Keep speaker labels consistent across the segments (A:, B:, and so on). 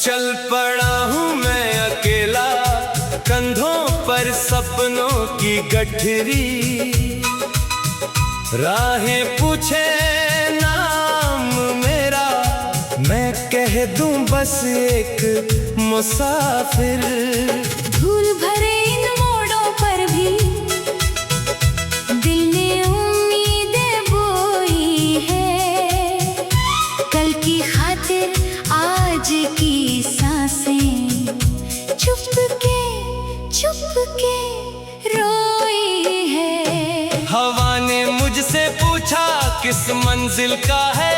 A: चल पड़ा हूँ मैं अकेला, कंधों पर सपनों की गठरी। राहें पूछे नाम मेरा, मैं कह दूं बस एक मुसाफिर।
B: धूल भरे इन मोड़ों पर भी दिल ने उम्मीदें बोई है। कल की खातिर आज की सांसें चुपके रोई है।
A: हवा ने मुझसे पूछा किस मंजिल का है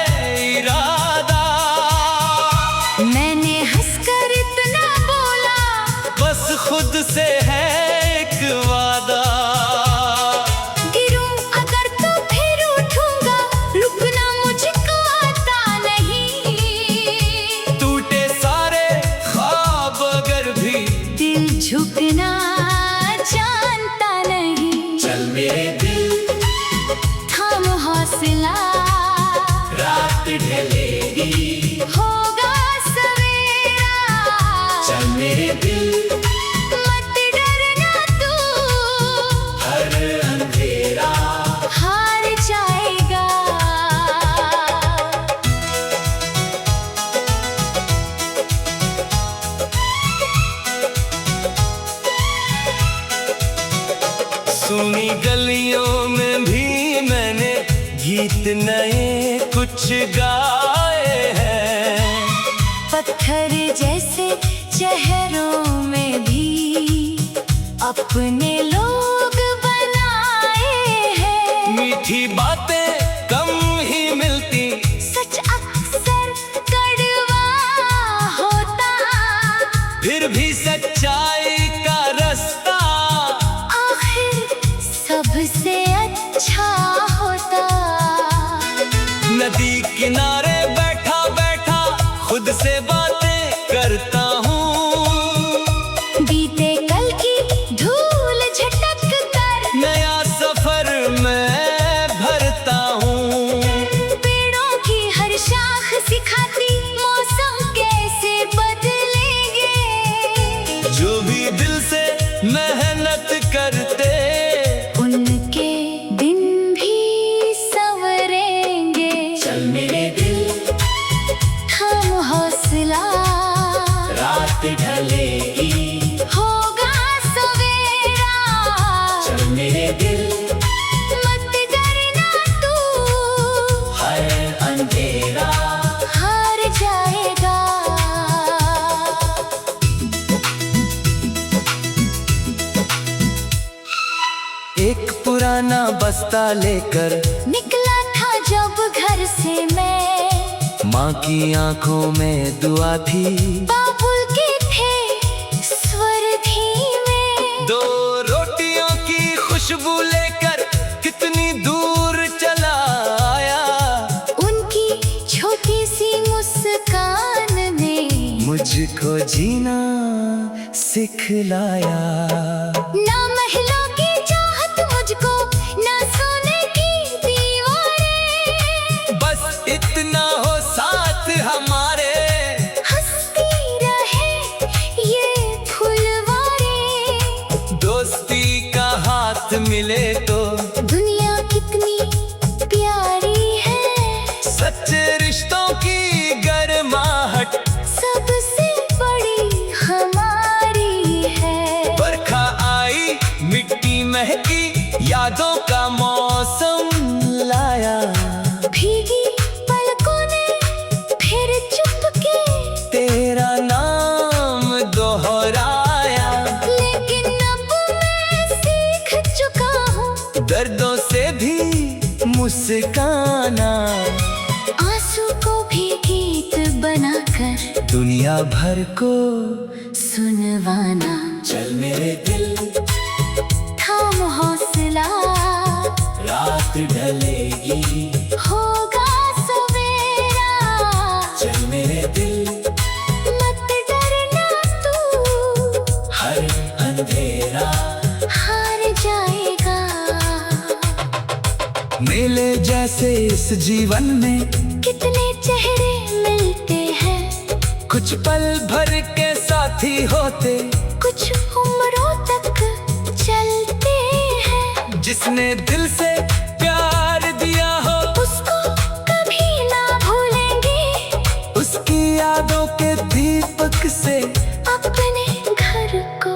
A: इरादा।
B: मैंने हंसकर इतना बोला,
A: बस खुद से है एक वादा।
B: गिरूं अगर तो फिर उठूंगा, रुकना मुझको आता नहीं।
A: टूटे सारे ख्वाब अगर भी
B: दिल झुकना जानता नहीं।
A: चल मेरे दिल
B: थाम हौसला,
A: रात ढलेगी
B: होगा सवेरा।
A: चल मेरे दिल
B: मत डरना तू,
A: हर अंधेरा
B: हार जाएगा।
A: सुनी गलियों में भी मैंने गीत नए कुछ गाए हैं।
B: पत्थर जैसे चेहरों में भी अपने लोग बनाए हैं।
A: मीठी बातें कम ही मिलती,
B: सच अक्सर कड़वा होता,
A: फिर भी सच्चाई का रास्ता
B: आखिर सबसे अच्छा होता।
A: नदी किनारे बैठा बैठा खुद से बातें करता हूँ।
B: बीते कल की धूल झटक कर
A: नया सफर मैं भरता हूँ।
B: पेड़ों की हर शाख सिखाती मौसम कैसे बदलेंगे।
A: जो भी दिल से मेहनत करते,
B: उनके दिन भी संवरेंगे।
A: चल मेरे दिल
B: थाम हौसला,
A: रात ढलेगी
B: होगा सवेरा।
A: चल मेरे दिल
B: मत डरना तू,
A: हर अंधेरा
B: हार जाएगा।
A: एक पुराना बस्ता लेकर
B: निकला था जब घर से मैं,
A: माँ की आंखों में दुआ थी।
B: बाबुल के थे स्वर धीमे।
A: दो रोटियों की खुशबू लेकर कितनी दूर चला आया।
B: उनकी छोटी सी मुस्कान ने
A: मुझको जीना सिखलाया।
B: ना महलों की चाहत मुझको, ना सोने की दीवारें।
A: बस इतना हो साथ हमारे,
B: हंसती रहे ये फुलवारी।
A: दोस्ती का हाथ मिले तो
B: दुनिया कितनी प्यारी है।
A: सच्चे रिश्तों की गर्माहट
B: सबसे बड़ी हमारी है।
A: बरखा आई, मिट्टी महकी, यादों का मौसम लाया।
B: भीगी पलकों ने फिर चुपके
A: तेरा नाम दोहराया।
B: लेकिन अब मैं सीख चुका हूँ
A: दर्दों से भी मुस्काना।
B: आंसू को भी गीत बनाकर
A: दुनिया भर को
B: सुनवाना।
A: चल मेरे दिल
B: थाम हौसला,
A: रात ढलेगी
B: होगा सवेरा।
A: चल मेरे दिल
B: मत डरना तू,
A: हर अंधेरा
B: हार जाएगा।
A: मेले जैसे इस जीवन में
B: कितने चेहरे मिलते हैं,
A: कुछ कुछ पल भर के साथी होते,
B: कुछ उम्रों तक चलते हैं।
A: जिसने दिल से प्यार दिया हो
B: उसको कभी ना भूलेंगे,
A: उसकी यादों के दीपक से
B: अपने घर को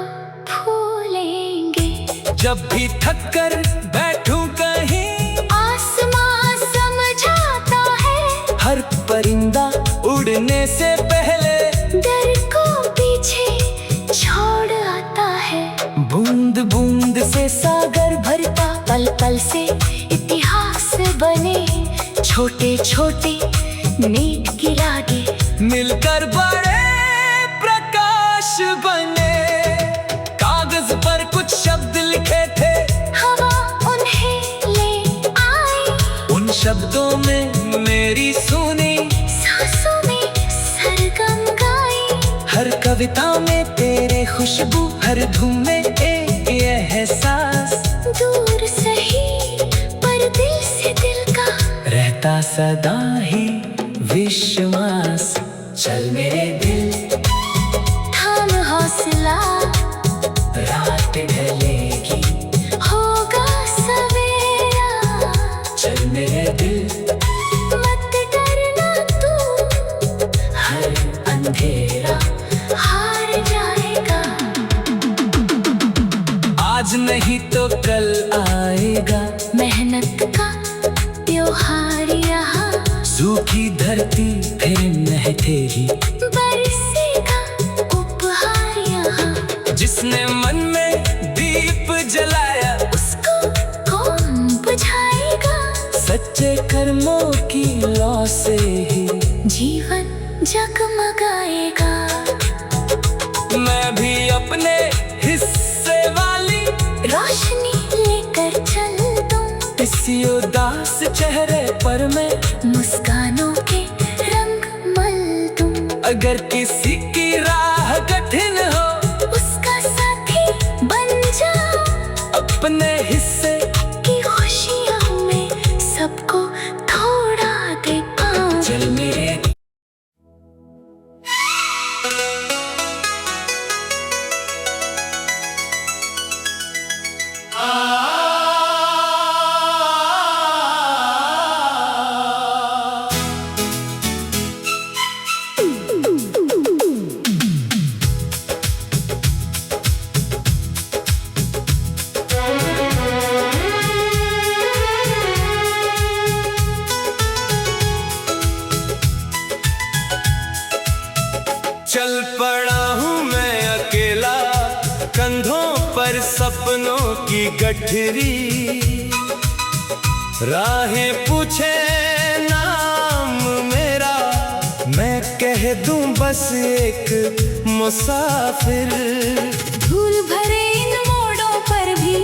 B: भूलेंगे।
A: जब भी थक कर बैठूं कहीं,
B: आसमां समझाता है,
A: हर परिंदा उड़ने से पहले
B: डर को पीछे छोड़ आता है।
A: बूंद बूंद से सागर भरता,
B: पल पल से इतिहास बने, छोटे छोटे नींद गिरागे
A: मिलकर बड़े प्रकाश बने। कागज पर कुछ शब्द लिखे थे,
B: हवा उन्हें ले आई,
A: उन शब्दों में मेरी सुनी
B: सांसों में सरगम गाई।
A: हर कविता में तेरे खुशबू, हर धुन में एक एहसास,
B: दूर सही पर दिल से दिल का
A: रहता सदा ही विश्वास। चल मेरे दिल,
B: थाम हौसला,
A: रात ढलेगी,
B: होगा सवेरा।
A: चल मेरे दिल,
B: मत डरना तू,
A: हर अंधेरा
B: हार जाएगा।
A: आज नहीं तो कल आएगा,
B: मेहनत का त्योहार यहाँ,
A: सूखी धरती फिर महकेगी,
B: बरसेगा उपहार यहाँ।
A: जिसने मन में दीप जलाया
B: उसको कौन बुझाएगा,
A: सच्चे कर्मों की लौ से ही
B: जीवन जगमगाएगा।
A: मैं भी अपने हिस्से वाली
B: रोशनी लेकर चल दूं,
A: इस उदास चेहरे पर मैं
B: मुस्कानों के रंग मल दूं।
A: अगर किसी की राह कठिन हो,
B: उसका साथी बन जाऊं,
A: अपने हिस्से
B: की खुशियों में सबको थोड़ा दे पाऊं।
A: चल मेरे चल पड़ा हूँ मैं अकेला, कंधों पर सपनों की गठरी। राहें पूछे नाम मेरा, मैं कह दूं बस एक मुसाफिर।
B: धूल भरे इन मोड़ों पर भी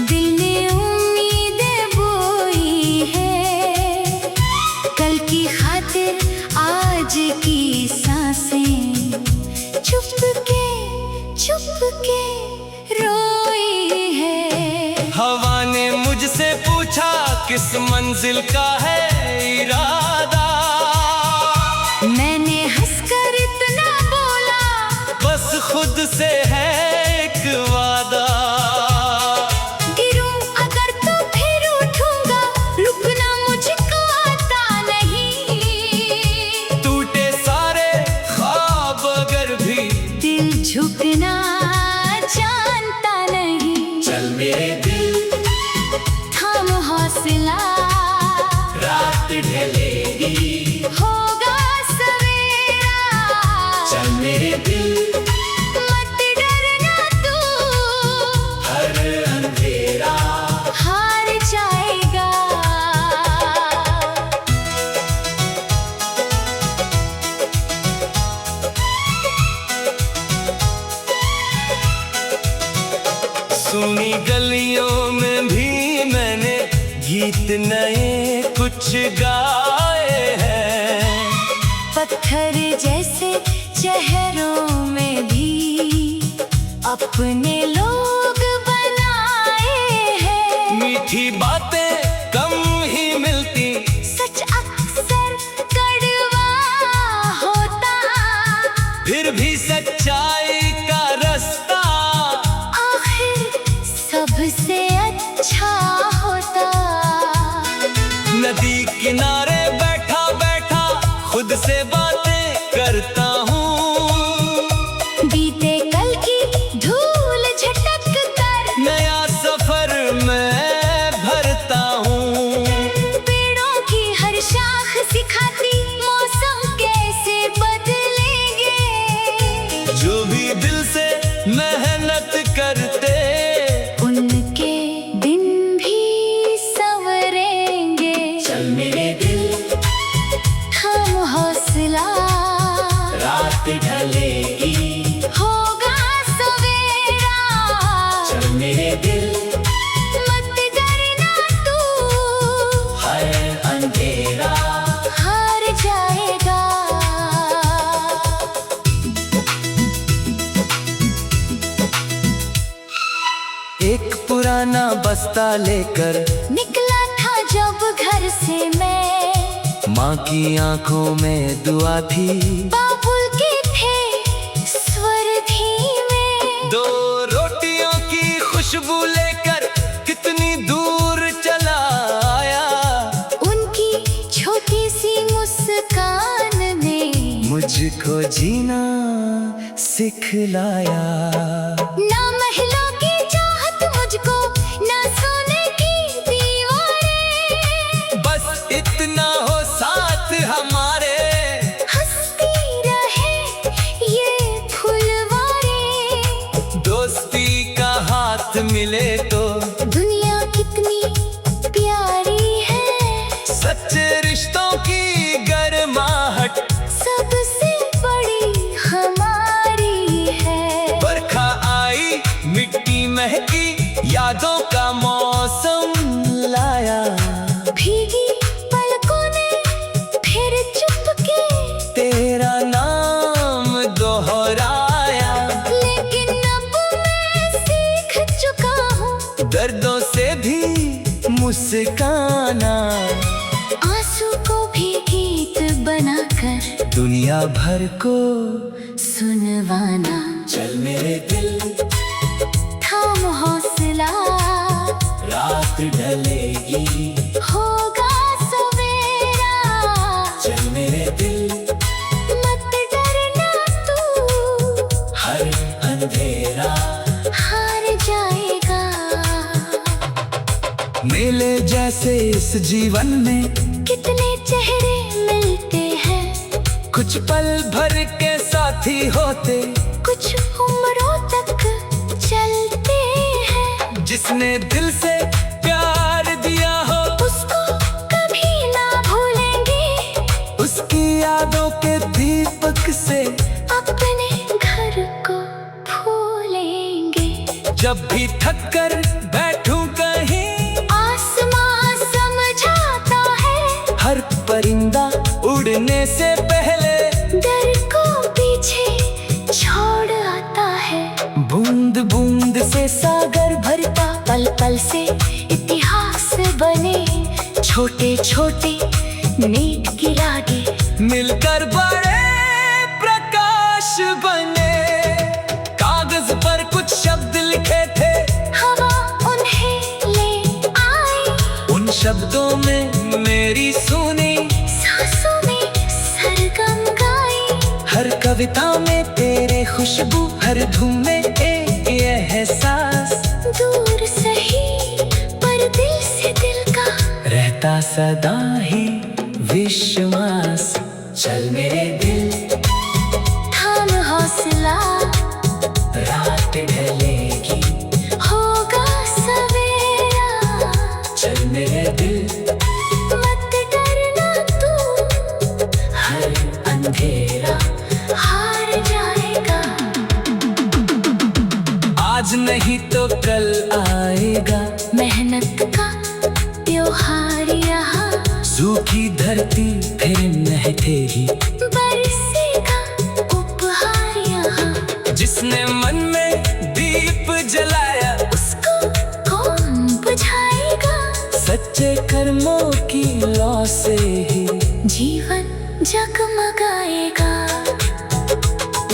B: दिल ने उम्मीदें बोई है, कल की खातिर आज की सांसें चुपके चुपके रोई है।
A: हवा ने मुझसे पूछा किस मंजिल का है इरादा,
B: मैंने हंसकर इतना बोला,
A: बस खुद से है एक वादा।
B: गिरूं अगर तो फिर उठूंगा, रुकना मुझको आता नहीं।
A: टूटे सारे ख्वाब अगर भी
B: दिल झुकना जानता नहीं।
A: चल मेरे दिल,
B: थाम हौसला,
A: रात ढलेगी,
B: होगा सवेरा।
A: चल मेरे दिल,
B: मत डरना तू,
A: हर अंधेरा
B: हार जाएगा।
A: सुनी गलियों में भी मैंने गीत नए कुछ गाए हैं।
B: पत्थर जैसे चेहरों में भी अपने लोग बनाए हैं।
A: मीठी बातें कम ही मिलती,
B: सच अक्सर कड़वा
A: से बातें करता हूँ।
B: बीते कल की धूल झटक कर
A: नया सफर मैं भरता हूँ।
B: पेड़ों की हर शाख सिखाती मौसम कैसे बदलेंगे।
A: जो भी दिल से मेहनत करते
B: उनके दिन भी संवरेंगे।
A: चल मेरे दिल
B: हम हौसला,
A: रात ढलेगी
B: होगा सवेरा।
A: चल मेरे दिल
B: मत डरना तू,
A: हर अंधेरा
B: हार जाएगा।
A: एक पुराना बस्ता लेकर
B: निकला था जब घर से मैं,
A: माँ की आंखों में दुआ थी।
B: बाबुल के थे स्वर धीमे।
A: दो रोटियों की खुशबू लेकर कितनी दूर चला आया।
B: उनकी छोटी सी मुस्कान ने
A: मुझको जीना सिखलाया।
B: ना महलों की चाहत मुझको, ना सोने की दीवारें।
A: बस इतना हो साथ हमारे,
B: हंसती रहे ये फुलवारें।
A: दोस्ती का हाथ मिले तो
B: दुनिया कितनी प्यारी है।
A: सच्चे रिश्तों की गर्माहट
B: सबसे बड़ी हमारी है।
A: बरखा आई, मिट्टी महकी, यादों का मौसम लाया।
B: भीगी पलकों ने फिर चुपके
A: तेरा नाम दोहराया।
B: लेकिन अब मैं सीख चुका हूँ
A: दर्दों से भी मुस्काना।
B: आंसू को भी गीत बनाकर
A: दुनिया भर को
B: सुनवाना।
A: चल मेरे दिल
B: थाम हौसला,
A: रात ढलेगी
B: होगा सवेरा।
A: चल मेरे दिल
B: मत डरना तू,
A: हर अंधेरा
B: हार जाएगा।
A: मेले जैसे इस जीवन में
B: कितने चेहरे मिलते हैं,
A: कुछ पल भर के साथी होते।
B: कुछ उम्रों तक चलते हैं।
A: जिसने दिल से प्यार दिया हो
B: उसको कभी ना भूलेंगे,
A: उसकी यादों के दीपक से
B: अपने घर को भूलेंगे।
A: जब भी थक कर बैठूं कहीं,
B: आसमां समझाता है
A: हर परिंदा उड़ने से पहले
B: डर को पीछे छोड़ आता है।
A: बूंद बूंद से सागर भरता,
B: पल पल से इतिहास बने, छोटे छोटे नेक की रागे
A: मिलकर बड़े प्रकाश बने। कागज पर कुछ शब्द लिखे थे,
B: हवा उन्हें ले आई।
A: उन शब्दों में मेरी सुनी
B: सांसों में सरगम गाई।
A: हर कविता में तेरे खुशबू, हर धूम में एक एहसास।
B: दूर सही पर दिल से दिल का
A: रहता सदा ही विश्वास। चल मेरे दिल
B: थाम हौसला,
A: रात ढलेगी
B: होगा सवेरा।
A: चल मेरे दिल
B: मत डरना तू,
A: हर अंधेरा
B: हार जाएगा।
A: आज नहीं तो कल आएगा।
B: मेहनत का त्योहार यहाँ,
A: सूखी धरती फिर महकेगी।
B: बरसेगा उपहार यहाँ।
A: जिसने मन में दीप जलाया,
B: उसको कौन बुझाएगा।
A: सच्चे कर्मों की लौ से ही
B: जीवन जगमगाएगा।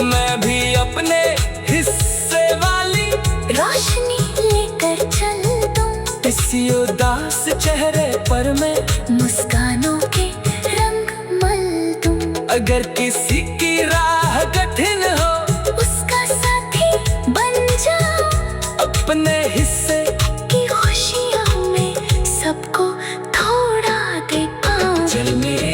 A: मैं भी अपने हिस्से वाली
B: रोशनी लेकर चल दूं,
A: इसी उदास चेहरे पर मैं
B: मुस्कानों के रंग मल दूं।
A: अगर किसी की राह कठिन हो,
B: उसका साथी बन जाओ।
A: अपने हिस्से
B: की खुशियों में सबको थोड़ा दे पाओ।
A: चल मेरे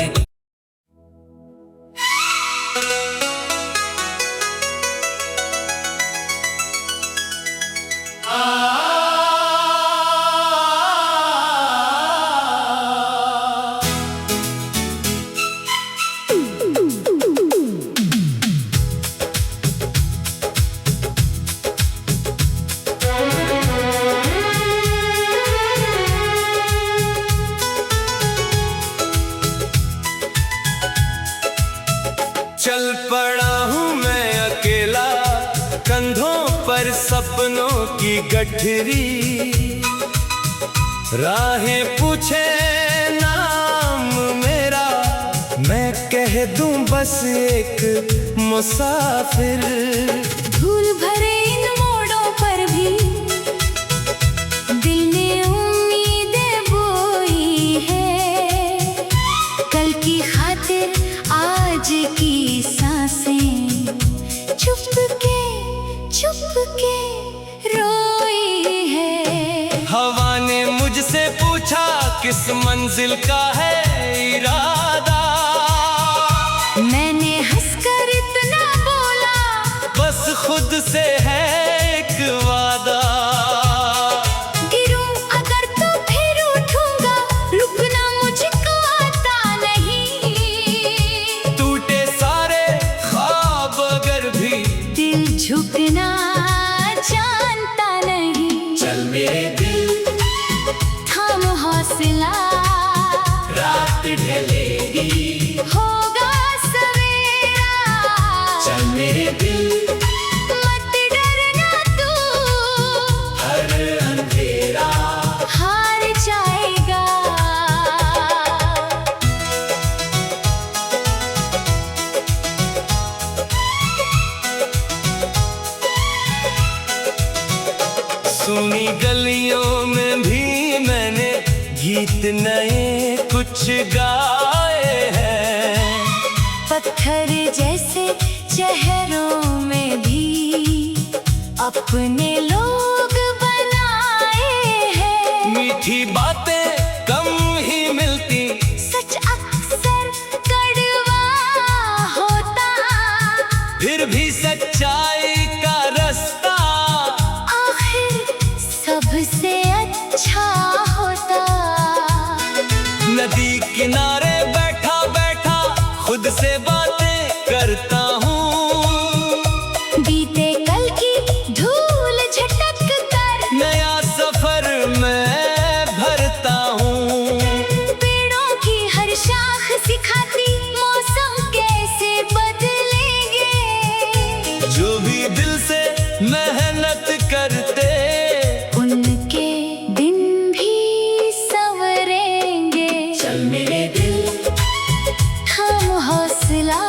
A: चल पड़ा हूँ मैं अकेला, कंधों पर सपनों की गठरी। राहें पूछे नाम मेरा, मैं कह दूं बस एक मुसाफिर।
B: धूल भरे इन मोड़ों पर भी दिल ने उम्मीदें बोई है। कल की खातिर आज की सांसें चुपके रोई है।
A: हवा ने मुझसे पूछा किस मंजिल का है इरादा,
B: मैंने हंसकर इतना बोला,
A: बस खुद से है एक वादा।
B: गिरूं अगर तो फिर उठूंगा, रुकना मुझको आता नहीं।
A: टूटे सारे ख्वाब अगर भी
B: दिल झुकना जानता नहीं।
A: चल मेरे दिल
B: थाम हौसला,
A: रात ढलेगी
B: होगा सवेरा।
A: चल मेरे दिल
B: मत डरना तू,
A: हर अंधेरा
B: हार जाएगा।
A: सुनी गलियों में भी मैंने गीत नए कुछ गाए हैं।
B: पत्थर जैसे चेहरों में भी अपने लोग बनाए हैं।
A: मीठी बातें कम ही मिलती,
B: सच अक्सर कड़वा होता,
A: फिर भी सच्चाई का रास्ता
B: आखिर सबसे अच्छा होता।
A: नदी किनारे बैठा बैठा खुद से बातें करता हूँ।
B: बीते कल की धूल झटक कर
A: नया सफर मैं भरता हूँ।
B: पेड़ों की हर शाख सिखाती मौसम कैसे बदलेंगे।
A: जो भी दिल से मेहनत करते,
B: उनके दिन भी संवरेंगे।
A: चल मेरे दिल
B: थाम हौसला,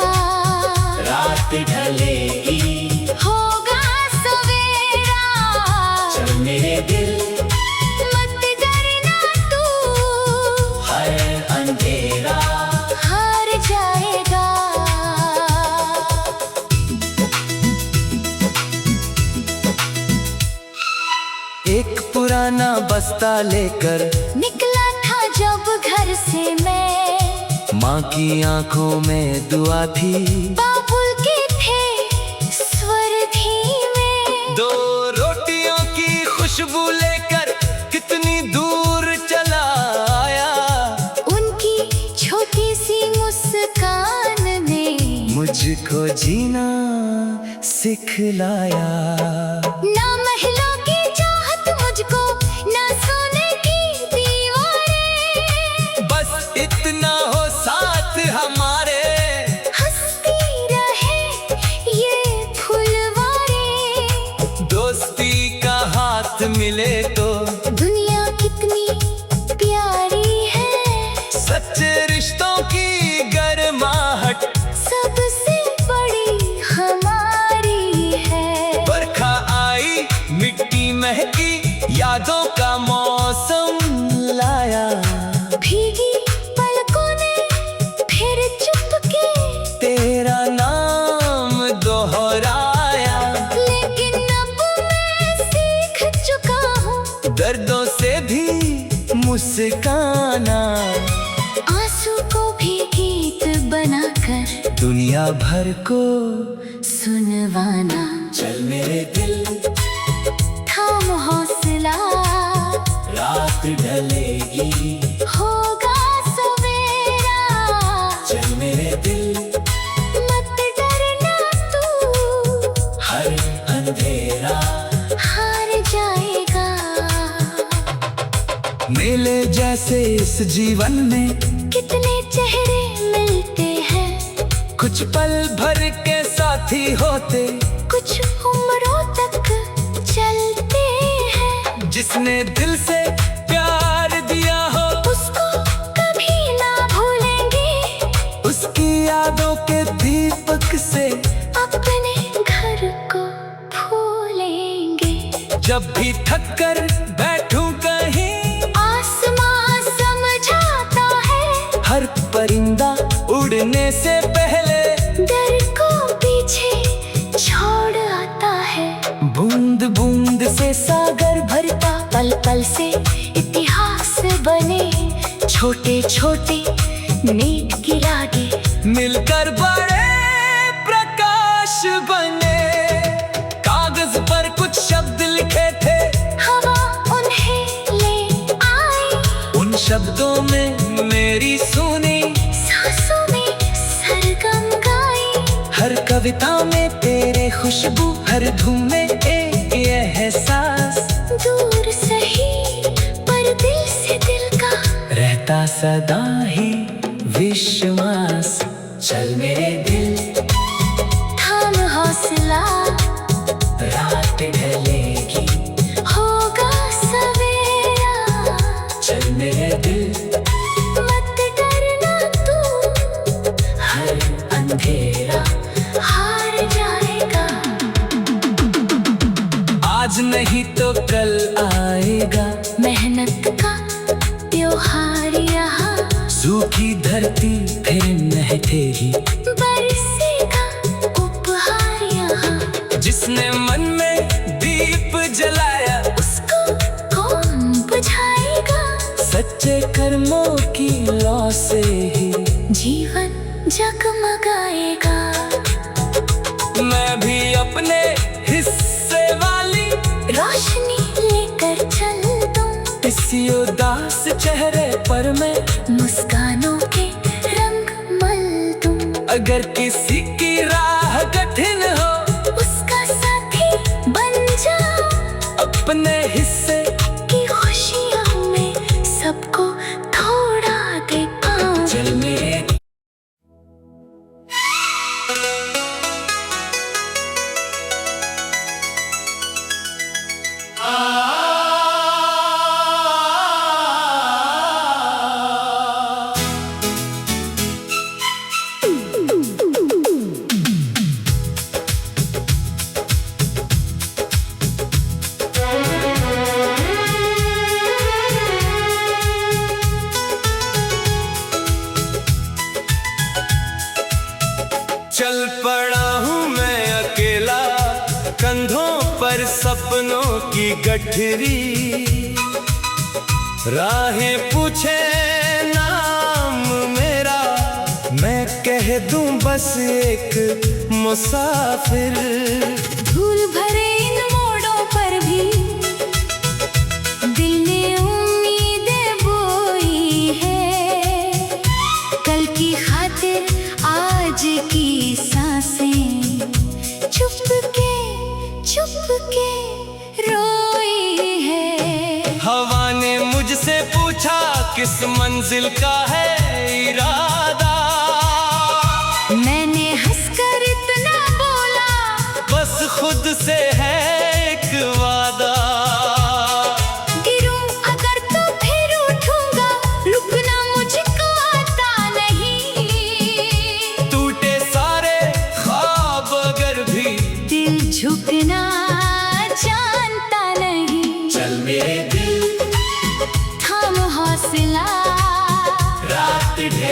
A: रात ढलेगी
B: होगा सवेरा।
A: चल मेरे दिल
B: मत डरना तू,
A: हर अंधेरा
B: हार जाएगा।
A: एक पुराना बस्ता लेकर
B: निकला था जब घर से मैं,
A: माँ की आंखों में दुआ थी।
B: बाबुल के थे स्वर धीमे,
A: दो रोटियों की खुशबू लेकर कितनी दूर चला आया।
B: उनकी छोटी सी मुस्कान ने
A: मुझको जीना सिखलाया।
B: ना महलों की चाहत मुझको, ना सोने की दीवारें,
A: बस इतना हो साथ हमारे,
B: हंसती रहे ये फुलवारें।
A: दोस्ती का हाथ मिले तो
B: दुनिया कितनी प्यारी है,
A: सच्चे रिश्तों की गर्माहट
B: सबसे बड़ी हमारी है।
A: बरखा आई मिट्टी महकी, यादों का मौसम लाया।
B: भीगी पलकों ने फिर चुपके
A: मुस्काना,
B: आंसू को भी गीत बनाकर
A: दुनिया भर को
B: सुनवाना।
A: चल मेरे दिल,
B: थाम हौसला,
A: रात ढलेगी,
B: होगा सवेरा।
A: चल मेरे दिल,
B: मत डरना तू,
A: हर अंधेरा
B: हार जाएगा।
A: मेले जैसे इस जीवन में
B: कितने चेहरे मिलते हैं,
A: कुछ पल भर के साथी होते,
B: कुछ उम्रों तक चलते हैं।
A: जिसने दिल से प्यार दिया हो
B: उसको कभी ना भूलेंगे,
A: उसकी यादों के दीपक से
B: अपने घर को भूलेंगे।
A: जब भी थक कर बैठूं कहीं,
B: आसमां समझाता है,
A: हर परिंदा उड़ने से पहले
B: डर को पीछे छोड़ आता है।
A: बूंद बूंद से सागर भरता,
B: पल पल से इतिहास बने, छोटे छोटे नींद गिरागे,
A: मिलकर बड़े प्रकाश बने। कागज पर कुछ शब्द लिखे थे,
B: हवा उन्हें ले आई,
A: उन शब्दों में मेरी सुनी,
B: सांसों में सरगम गाई।
A: हर कविता में तेरे खुशबू, हर धुन में एक एहसास,
B: दूर सही पर दिल से दिल का
A: रहता सदा ही विश्वास। चल मेरे दिल,
B: थाम हौसला,
A: रात ढलेगी,
B: होगा सवेरा।
A: चल मेरे दिल,
B: मत डरना तू,
A: हर अंधेरा
B: हार जाएगा।
A: आज नहीं तो कल आएगा,
B: मेहनत का त्योहार यहाँ,
A: सूखी धरती फिर महकेगी,
B: बरसेगा उपहार यहाँ।
A: जिसने मन में दीप जलाया,
B: उसको कौन बुझाएगा,
A: सच्चे कर्मों की लौ से ही
B: जीवन जगमगाएगा।
A: मैं भी अपने हिस्से वाली
B: रोशनी लेकर चल दूं,
A: इसी उदास चेहरे पर मैं
B: मुस्कानों के रंग मल दूं।
A: अगर किसी की राह कठिन हो,
B: उसका साथी बन जाऊं,
A: अपने हिस्से
B: की खुशियों में सबको थोड़ा दे पाऊं।
A: चल मेरे चल पड़ा हूँ मैं अकेला, कंधों पर सपनों की गठरी, राहें पूछे नाम मेरा, मैं कह दूं बस एक मुसाफिर।
B: धूल भरे इन मोड़ों पर भी दिल ने उम्मीदें बोई है, कल की खातिर आज की सांसें चुप के रोई है।
A: हवा ने मुझसे पूछा किस मंजिल का है इरादा,
B: मैंने हंसकर इतना बोला,
A: बस खुद से है एक वादा।
B: गिरूं अगर तो फिर उठूंगा, रुकना मुझको आता नहीं,
A: टूटे सारे ख्वाब अगर भी
B: दिल झुकना जानता नहीं।
A: चल मेरे दिल,
B: थाम हौसला,
A: रात ढले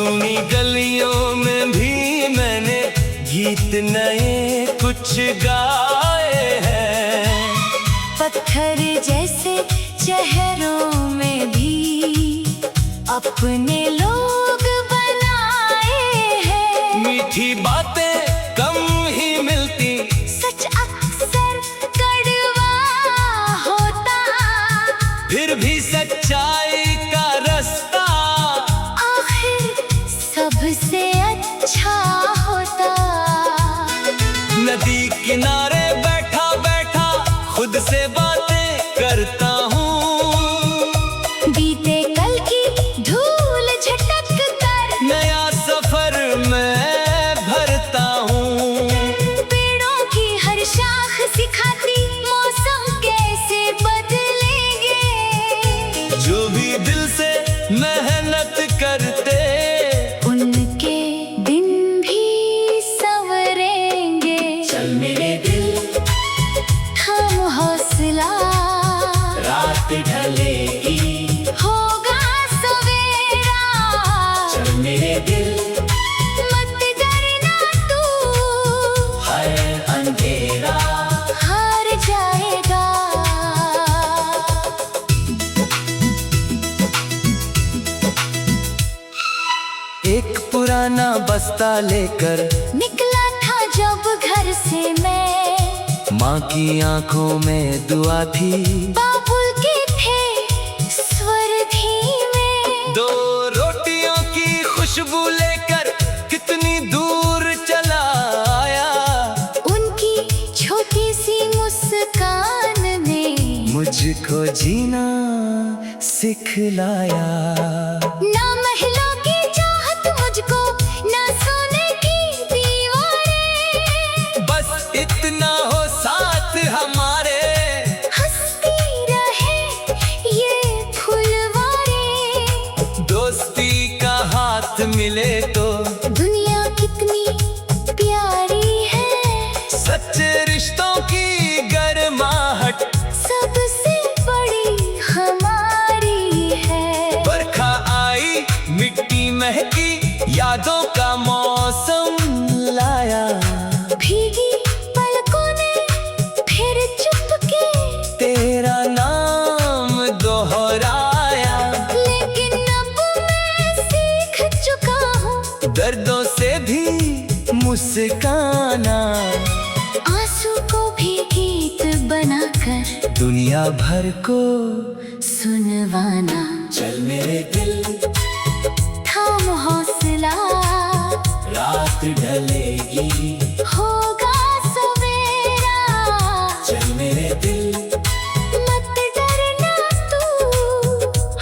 A: सुनी गलियों में भी मैंने गीत नए कुछ गाए हैं।
B: पत्थर जैसे चेहरों में भी अपने लोग बनाए हैं।
A: मीठी बातें कम ही मिलती,
B: सच अक्सर कड़वा होता,
A: फिर भी सच्चाई का रास्ता
B: आखिर सबसे अच्छा होता।
A: नदी किनारे बैठा बैठा खुद से बातें करता हूँ।
B: बीते कल की धूल झटक कर
A: नया सफर मैं भरता हूँ।
B: पेड़ों की हर शाख सिखाती मौसम कैसे बदलेंगे।
A: जो भी दिल से मेहनत करते
B: उनके दिन भी संवरेंगे।
A: चल मेरे दिल
B: हम हौसला,
A: रात ढलेगी
B: होगा सवेरा।
A: चल मेरे दिल
B: मत डरना तू,
A: है अंधेरा
B: हार जाएगा।
A: एक पुराना बस्ता लेकर
B: निकला था जब घर से मैं,
A: माँ की आंखों में दुआ थी।
B: बाबुल के थे स्वर धीमे।
A: दो रोटियों की खुशबू लेकर कितनी दूर चला आया।
B: उनकी छोटी सी मुस्कान ने
A: मुझको जीना सिखलाया।
B: ना महलों की चाहत मुझको, ना सोने की दीवारें।
A: बस इतना हो साथ हमारे,
B: हंसती रहे ये फुलवारें।
A: दोस्ती का हाथ मिले तो
B: दुनिया कितनी प्यारी है।
A: सच्चे रिश्तों की गर्माहट
B: सबसे बड़ी हमारी है।
A: बरखा आई, मिट्टी महकी, यादों का मौसम लाया।
B: भीगी पलकों ने फिर चुपके
A: तेरा नाम दोहराया।
B: लेकिन अब मैं सीख चुका हूँ
A: दर्दों से भी मुस्काना।
B: आंसू को भी गीत बनाकर
A: दुनिया भर को
B: सुनवाना।
A: चल मेरे दिल
B: थाम हौसला,
A: रात ढलेगी
B: होगा सवेरा।
A: चल मेरे दिल
B: मत डरना तू,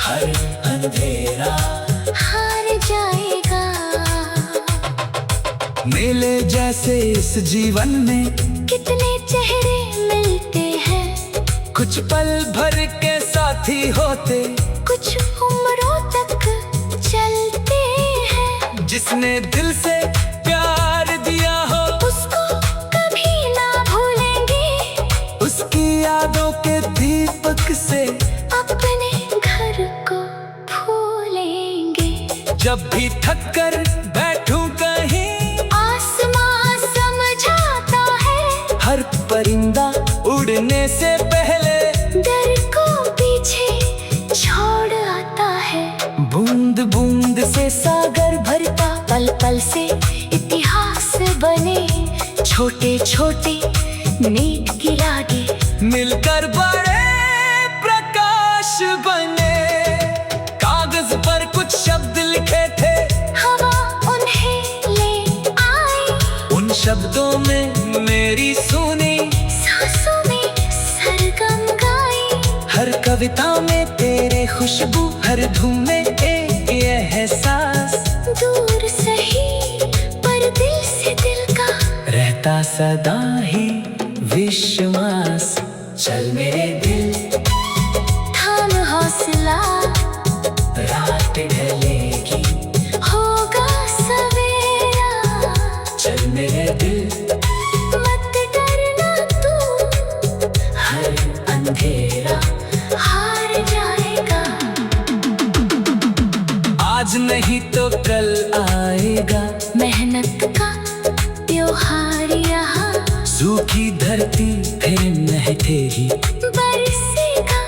A: हर अंधेरा
B: हार जाएगा।
A: मेले जैसे इस जीवन में
B: कितने चेहरे मिलते हैं,
A: कुछ पल भर के साथी होते।
B: कुछ उम्रों तक चलते हैं।
A: जिसने दिल से प्यार दिया हो
B: उसको कभी ना भूलेंगे।
A: उसकी यादों के दीपक से
B: अपने घर को भूलेंगे।
A: जब भी थक कर बैठूं कहीं,
B: आसमां समझाता है
A: हर परिंदा उड़ने से पहले
B: डर को पीछे छोड़ आता है।
A: बूंद बूंद से सागर भरता,
B: पल पल से इतिहास बने। छोटे छोटे नींद गिरागे
A: मिलकर बड़े प्रकाश बने। कागज पर कुछ शब्द लिखे थे,
B: हवा उन्हें ले आई।
A: उन शब्दों में मेरी सुनी
B: सांसों में सरगम गाई।
A: हर कविता में तेरे खुशबू, हर धुन में एक एहसास।
B: दूर सही पर दिल से दिल का
A: रहता सदा ही विश्वास। चल मेरे दिल
B: थाम हौसला,
A: रात ढलेगी
B: होगा सवेरा।
A: चल मेरे दिल
B: मत डरना तू,
A: हर अंधेरा
B: हार जाएगा।
A: आज नहीं तो कल ही
B: बरसेगा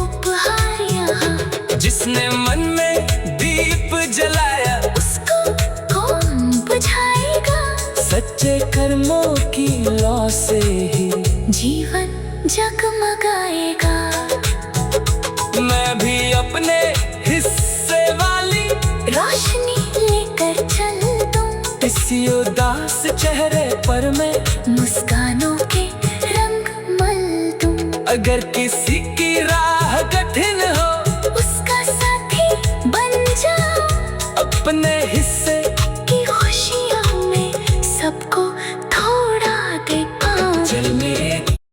B: उपहार यहाँ।
A: जिसने मन में दीप जलाया
B: उसको कौन बुझाएगा?
A: सच्चे कर्मों की लौ से ही
B: जीवन जगमगाएगा।
A: मैं भी अपने हिस्से वाली
B: रोशनी लेकर चल दूं,
A: इसी उदास चेहरे पर मैं
B: मुस्कानों के रंग मल दूं।
A: अगर किसी की राह कठिन हो
B: उसका साथी बन जाऊं,
A: अपने हिस्से